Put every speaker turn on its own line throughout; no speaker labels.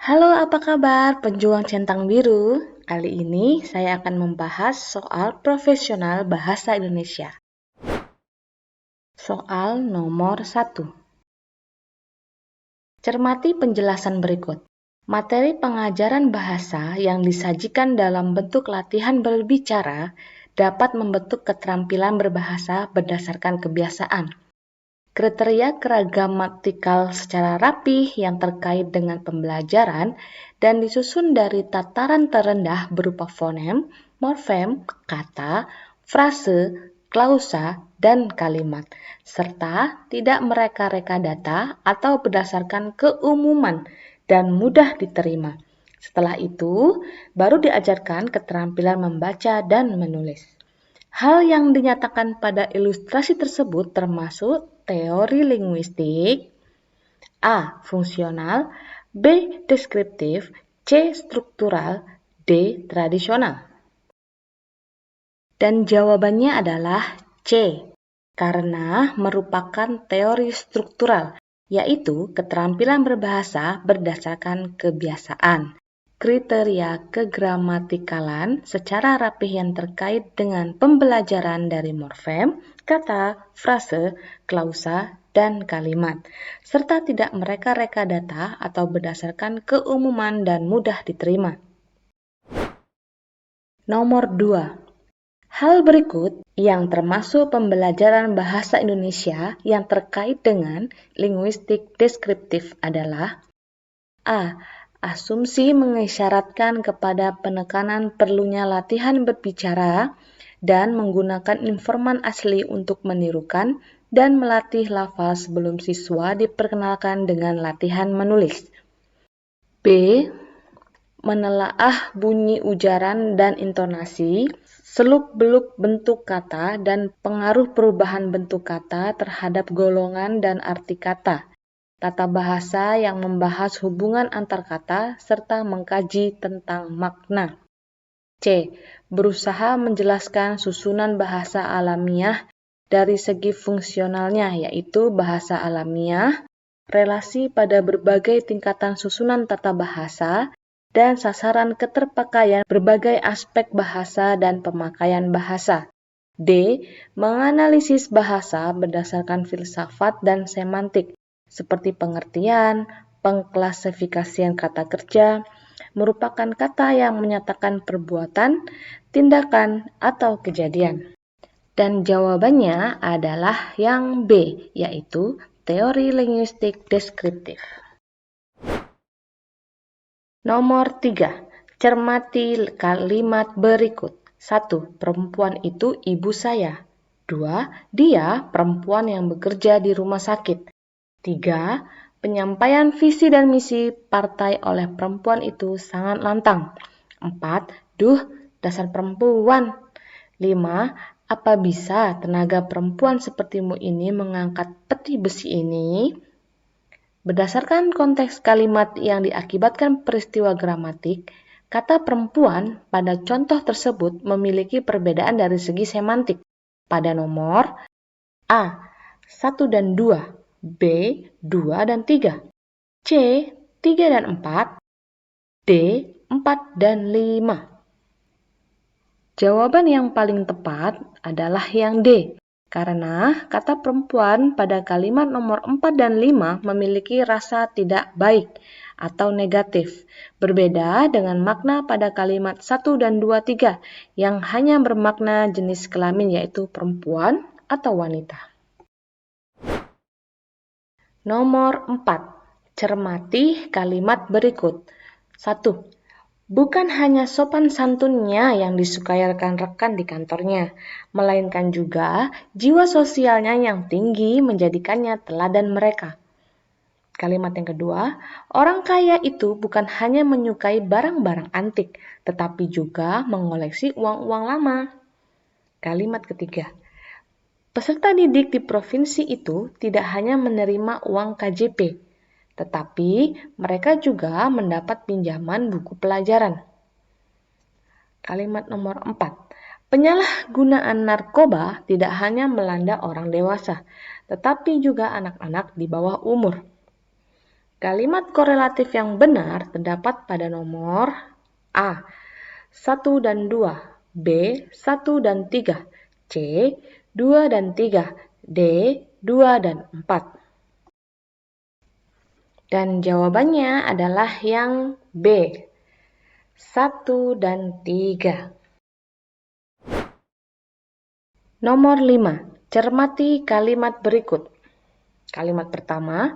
Halo, apa kabar pejuang centang biru? Kali ini saya akan membahas soal profesional bahasa Indonesia. Soal nomor 1. Cermati penjelasan berikut. Materi pengajaran bahasa yang disajikan dalam bentuk latihan berbicara dapat membentuk keterampilan berbahasa berdasarkan kebiasaan. Kriteria gramatikal secara rapih yang terkait dengan pembelajaran dan disusun dari tataran terendah berupa fonem, morfem, kata, frase, klausa, dan kalimat, serta tidak mereka-reka data atau berdasarkan keumuman dan mudah diterima. Setelah itu, baru diajarkan keterampilan membaca dan menulis. Hal yang dinyatakan pada ilustrasi tersebut termasuk teori linguistik, A. Fungsional, B. Deskriptif, C. Struktural, D. Tradisional. Dan jawabannya adalah C, karena merupakan teori struktural, yaitu keterampilan berbahasa berdasarkan kebiasaan. Kriteria kegramatikalan secara rapih yang terkait dengan pembelajaran dari morfem, kata, frase, klausa, dan kalimat, serta tidak mereka-reka data atau berdasarkan keumuman dan mudah diterima. Nomor 2. Hal berikut yang termasuk pembelajaran bahasa Indonesia yang terkait dengan linguistik deskriptif adalah A. Asumsi mengisyaratkan kepada penekanan perlunya latihan berbicara dan menggunakan informan asli untuk menirukan dan melatih lafal sebelum siswa diperkenalkan dengan latihan menulis. B. Menelaah bunyi ujaran dan intonasi, seluk-beluk bentuk kata dan pengaruh perubahan bentuk kata terhadap golongan dan arti kata. Tata bahasa yang membahas hubungan antar kata serta mengkaji tentang makna. C. Berusaha menjelaskan susunan bahasa alamiah dari segi fungsionalnya, yaitu bahasa alamiah, relasi pada berbagai tingkatan susunan tata bahasa, dan sasaran keterpakaian berbagai aspek bahasa dan pemakaian bahasa. D. Menganalisis bahasa berdasarkan filsafat dan semantik, seperti pengertian, pengklasifikasian kata kerja, merupakan kata yang menyatakan perbuatan, tindakan, atau kejadian. Dan jawabannya adalah yang B, yaitu teori linguistik deskriptif. Nomor 3. Cermati kalimat berikut. 1. Perempuan itu ibu saya. 2. Dia perempuan yang bekerja di rumah sakit. 3. Penyampaian visi dan misi partai oleh perempuan itu sangat lantang. 4. Duh, dasar perempuan. 5. Apa bisa tenaga perempuan sepertimu ini mengangkat peti besi ini? Berdasarkan konteks kalimat yang diakibatkan peristiwa gramatik, kata perempuan pada contoh tersebut memiliki perbedaan dari segi semantik pada nomor A. 1 dan 2, B. 2 dan 3, C. 3 dan 4, D. 4 dan 5. Jawaban yang paling tepat adalah yang D, karena kata perempuan pada kalimat nomor 4 dan 5 memiliki rasa tidak baik atau negatif, berbeda dengan makna pada kalimat 1 dan 2, 3 yang hanya bermakna jenis kelamin yaitu perempuan atau wanita. Nomor 4. Cermati kalimat berikut. 1. Bukan hanya sopan santunnya yang disukai rekan-rekan di kantornya, melainkan juga jiwa sosialnya yang tinggi menjadikannya teladan mereka. Kalimat yang kedua, orang kaya itu bukan hanya menyukai barang-barang antik, tetapi juga mengoleksi uang-uang lama. Kalimat ketiga, peserta didik di provinsi itu tidak hanya menerima uang KJP, tetapi mereka juga mendapat pinjaman buku pelajaran. Kalimat nomor 4. Penyalahgunaan narkoba tidak hanya melanda orang dewasa, tetapi juga anak-anak di bawah umur. Kalimat korelatif yang benar terdapat pada nomor A. 1 dan 2, B. 1 dan 3, C. 2 dan 3, D. 2 dan 4. Dan jawabannya adalah yang B. 1 dan 3. Nomor 5. Cermati kalimat berikut. Kalimat pertama,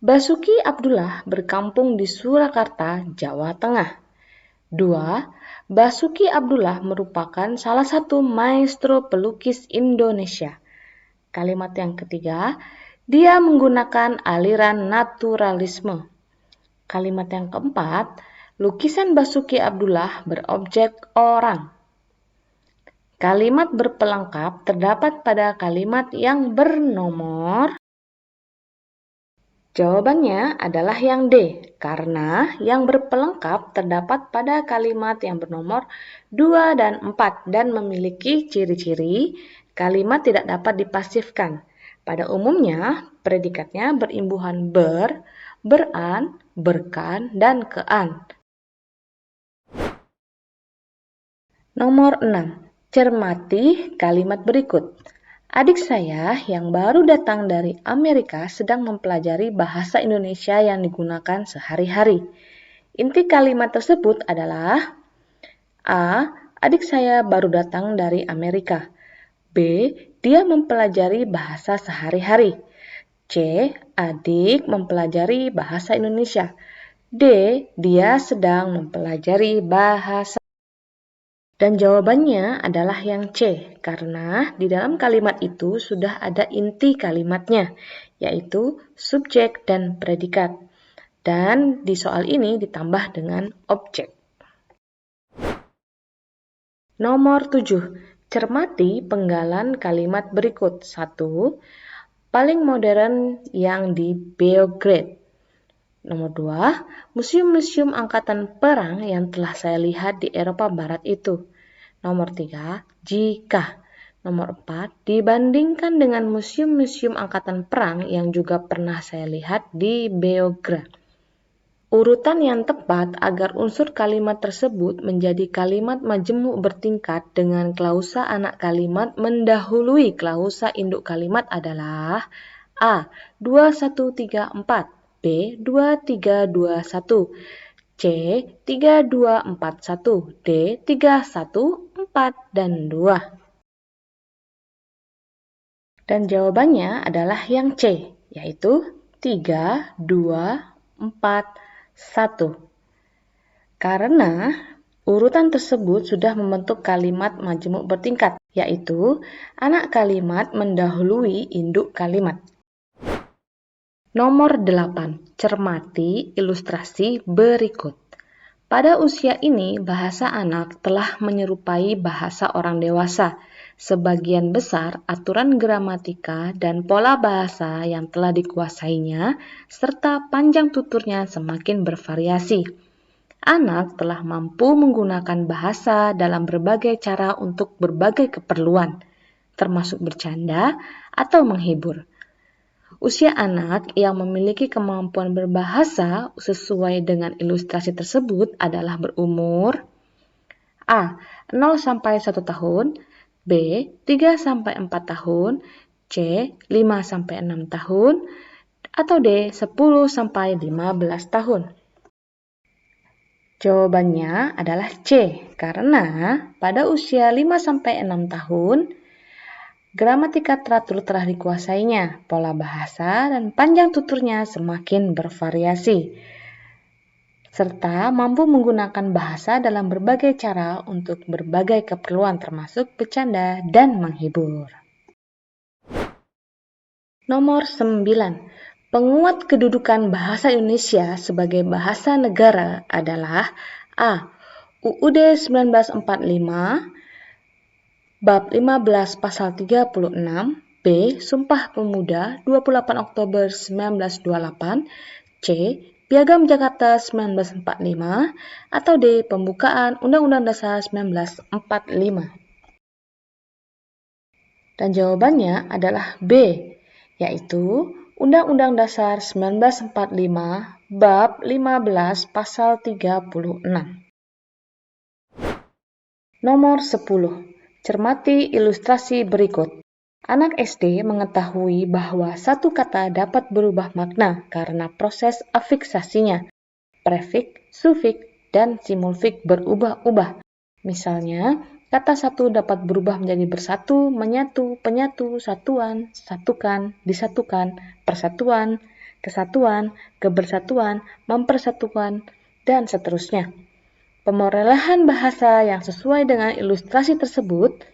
Basuki Abdullah berkampung di Surakarta, Jawa Tengah. 2. Basuki Abdullah merupakan salah satu maestro pelukis Indonesia. Kalimat yang ketiga, dia menggunakan aliran naturalisme. Kalimat yang keempat, lukisan Basuki Abdullah berobjek orang. Kalimat berpelengkap terdapat pada kalimat yang bernomor. Jawabannya adalah yang D, karena yang berpelengkap terdapat pada kalimat yang bernomor 2 dan 4 dan memiliki ciri-ciri kalimat tidak dapat dipasifkan. Pada umumnya, predikatnya berimbuhan ber, beran, berkan, dan kean. Nomor 6. Cermati kalimat berikut. Adik saya yang baru datang dari Amerika sedang mempelajari bahasa Indonesia yang digunakan sehari-hari. Inti kalimat tersebut adalah A. Adik saya baru datang dari Amerika. B. Dia mempelajari bahasa sehari-hari. C. Adik mempelajari bahasa Indonesia. D. Dia sedang mempelajari bahasa. Dan jawabannya adalah yang C, karena di dalam kalimat itu sudah ada inti kalimatnya, yaitu subjek dan predikat. Dan di soal ini ditambah dengan objek. Nomor 7. Cermati penggalan kalimat berikut. 1. Paling modern yang di Beograd. Nomor 2. Museum-museum angkatan perang yang telah saya lihat di Eropa Barat itu. Nomor 3, jika. Nomor 4, dibandingkan dengan museum-museum angkatan perang yang juga pernah saya lihat di Beograd. Urutan yang tepat agar unsur kalimat tersebut menjadi kalimat majemuk bertingkat dengan klausa anak kalimat mendahului klausa induk kalimat adalah A. 2, 1, 3, 4, B. 2, 3, 2, 1, C. 3, 2, 4, 1, D. 3, 1, 4, dan 2. Dan jawabannya adalah yang C, yaitu 3, 2, 4, 1. Karena urutan tersebut sudah membentuk kalimat majemuk bertingkat, yaitu anak kalimat mendahului induk kalimat. Nomor 8. Cermati ilustrasi berikut. Pada usia ini, bahasa anak telah menyerupai bahasa orang dewasa. Sebagian besar aturan gramatika dan pola bahasa yang telah dikuasainya, serta panjang tuturnya semakin bervariasi. Anak telah mampu menggunakan bahasa dalam berbagai cara untuk berbagai keperluan, termasuk bercanda atau menghibur. Usia anak yang memiliki kemampuan berbahasa sesuai dengan ilustrasi tersebut adalah berumur A. 0-1 tahun, B. 3-4 tahun, C. 5-6 tahun, atau D. 10-15 tahun. Jawabannya adalah C, karena pada usia 5-6 tahun, gramatika teratur telah dikuasainya, pola bahasa dan panjang tuturnya semakin bervariasi, serta mampu menggunakan bahasa dalam berbagai cara untuk berbagai keperluan termasuk bercanda dan menghibur. Nomor 9. Penguat kedudukan bahasa Indonesia sebagai bahasa negara adalah A. UUD 1945, Bab 15 Pasal 36, B. Sumpah Pemuda 28 Oktober 1928, C. Piagam Jakarta 1945, atau D. Pembukaan Undang-Undang Dasar 1945. Dan jawabannya adalah B, yaitu Undang-Undang Dasar 1945 Bab 15 Pasal 36. Nomor 10. Cermati ilustrasi berikut. Anak SD mengetahui bahwa satu kata dapat berubah makna karena proses afiksasinya. Prefik, sufiks, dan simulfik berubah-ubah. Misalnya, kata satu dapat berubah menjadi bersatu, menyatu, penyatu, satuan, satukan, disatukan, persatuan, kesatuan, kebersatuan, mempersatukan, dan seterusnya. Pemrolehan bahasa yang sesuai dengan ilustrasi tersebut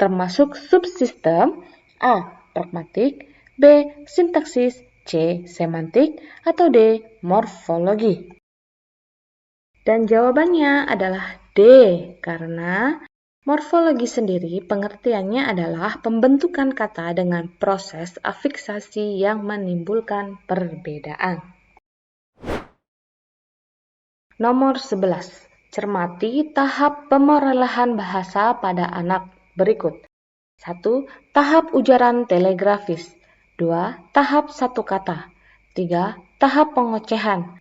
termasuk subsistem A. Pragmatik, B. Sintaksis, C. Semantik, atau D. Morfologi. Dan jawabannya adalah D, karena morfologi sendiri pengertiannya adalah pembentukan kata dengan proses afiksasi yang menimbulkan perbedaan. Nomor 11. Cermati tahap pemrolehan bahasa pada anak berikut. 1. Tahap ujaran telegrafis. 2. Tahap satu kata. 3. Tahap pengocehan.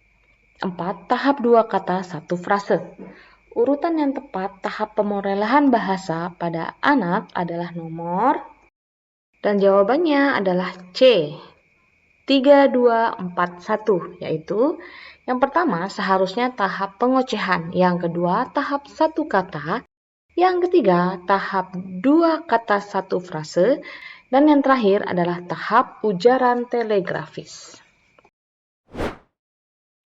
4. Tahap dua kata satu frase. Urutan yang tepat tahap pemrolehan bahasa pada anak adalah nomor, dan jawabannya adalah C. 3, 2, 4, 1, yaitu yang pertama seharusnya tahap pengocehan, yang kedua tahap satu kata, yang ketiga tahap dua kata satu frase, dan yang terakhir adalah tahap ujaran telegrafis.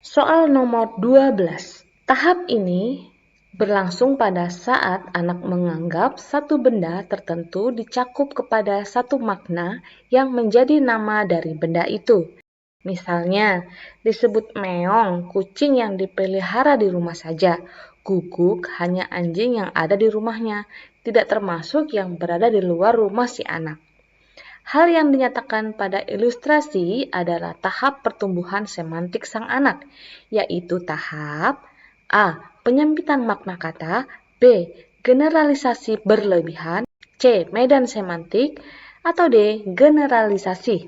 Soal nomor 12. Tahap ini berlangsung pada saat anak menganggap satu benda tertentu dicakup kepada satu makna yang menjadi nama dari benda itu. Misalnya, disebut meong, kucing yang dipelihara di rumah saja. Guguk hanya anjing yang ada di rumahnya, tidak termasuk yang berada di luar rumah si anak. Hal yang dinyatakan pada ilustrasi adalah tahap pertumbuhan semantik sang anak, yaitu tahap A. Penyempitan makna kata, B. Generalisasi berlebihan, C. Medan semantik, atau D. Generalisasi.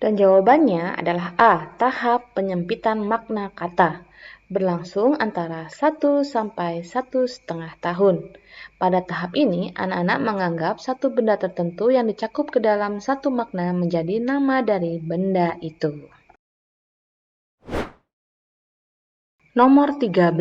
Dan jawabannya adalah A. Tahap penyempitan makna kata, berlangsung antara 1 sampai 1,5 tahun. Pada tahap ini, anak-anak menganggap satu benda tertentu yang dicakup ke dalam satu makna menjadi nama dari benda itu. Nomor 13.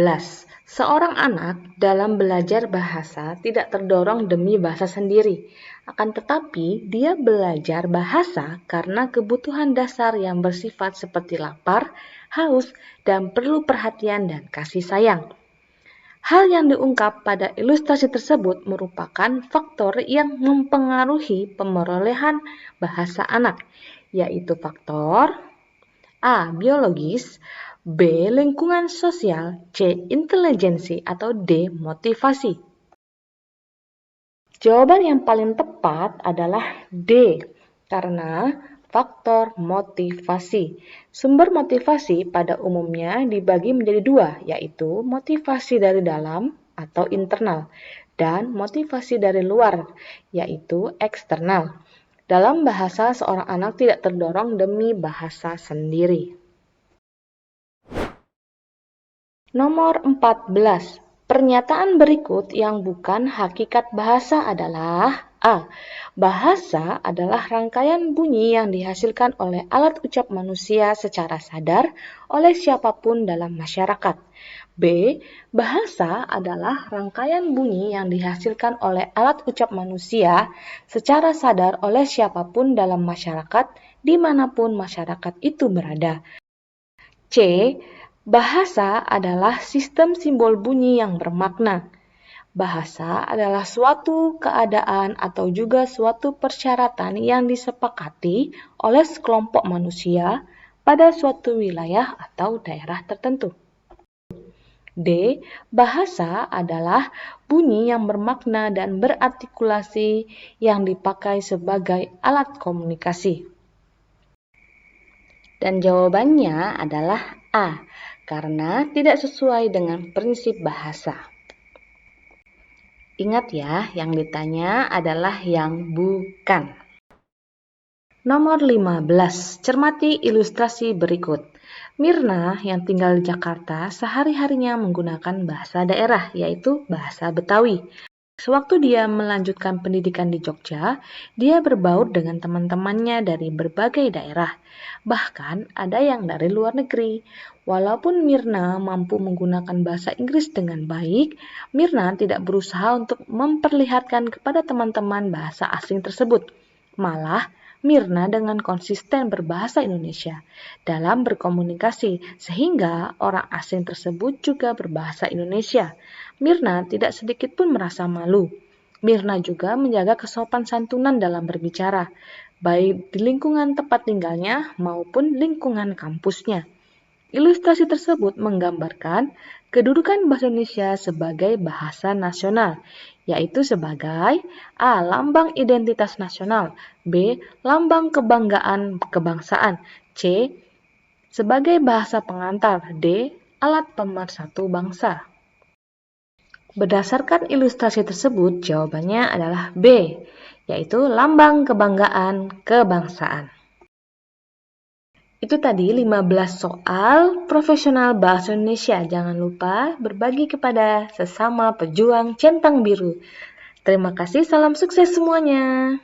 Seorang anak dalam belajar bahasa tidak terdorong demi bahasa sendiri. Akan tetapi, dia belajar bahasa karena kebutuhan dasar yang bersifat seperti lapar, haus, dan perlu perhatian dan kasih sayang. Hal yang diungkap pada ilustrasi tersebut merupakan faktor yang mempengaruhi pemerolehan bahasa anak, yaitu faktor A. Biologis, B. Lingkungan sosial, C. Intelijensi, atau D. Motivasi. Jawaban yang paling tepat adalah D, karena faktor motivasi. Sumber motivasi pada umumnya dibagi menjadi dua, yaitu motivasi dari dalam atau internal, dan motivasi dari luar, yaitu eksternal. Dalam bahasa, seorang anak tidak terdorong demi bahasa sendiri. Nomor 14. Pernyataan berikut yang bukan hakikat bahasa adalah A. Bahasa adalah rangkaian bunyi yang dihasilkan oleh alat ucap manusia secara sadar oleh siapapun dalam masyarakat. B. Bahasa adalah rangkaian bunyi yang dihasilkan oleh alat ucap manusia secara sadar oleh siapapun dalam masyarakat dimanapun masyarakat itu berada. C. Bahasa adalah sistem simbol bunyi yang bermakna. Bahasa adalah suatu keadaan atau juga suatu persyaratan yang disepakati oleh sekelompok manusia pada suatu wilayah atau daerah tertentu. D. Bahasa adalah bunyi yang bermakna dan berartikulasi yang dipakai sebagai alat komunikasi. Dan jawabannya adalah A, karena tidak sesuai dengan prinsip bahasa. Ingat ya, yang ditanya adalah yang bukan. Nomor 15. Cermati ilustrasi berikut. Mirna yang tinggal di Jakarta sehari-harinya menggunakan bahasa daerah, yaitu bahasa Betawi. Sewaktu dia melanjutkan pendidikan di Jogja, dia berbaur dengan teman-temannya dari berbagai daerah. Bahkan ada yang dari luar negeri. Walaupun Mirna mampu menggunakan bahasa Inggris dengan baik, Mirna tidak berusaha untuk memperlihatkan kepada teman-teman bahasa asing tersebut. Malah, Mirna dengan konsisten berbahasa Indonesia dalam berkomunikasi, sehingga orang asing tersebut juga berbahasa Indonesia. Mirna tidak sedikit pun merasa malu. Mirna juga menjaga kesopan santunan dalam berbicara, baik di lingkungan tempat tinggalnya maupun lingkungan kampusnya. Ilustrasi tersebut menggambarkan kedudukan bahasa Indonesia sebagai bahasa nasional, yaitu sebagai A. Lambang identitas nasional, B. Lambang kebanggaan kebangsaan, C. Sebagai bahasa pengantar, D. Alat pemersatu bangsa. Berdasarkan ilustrasi tersebut, jawabannya adalah B, yaitu lambang kebanggaan kebangsaan. Itu tadi 15 soal profesional bahasa Indonesia. Jangan lupa berbagi kepada sesama pejuang centang biru. Terima kasih, salam sukses semuanya.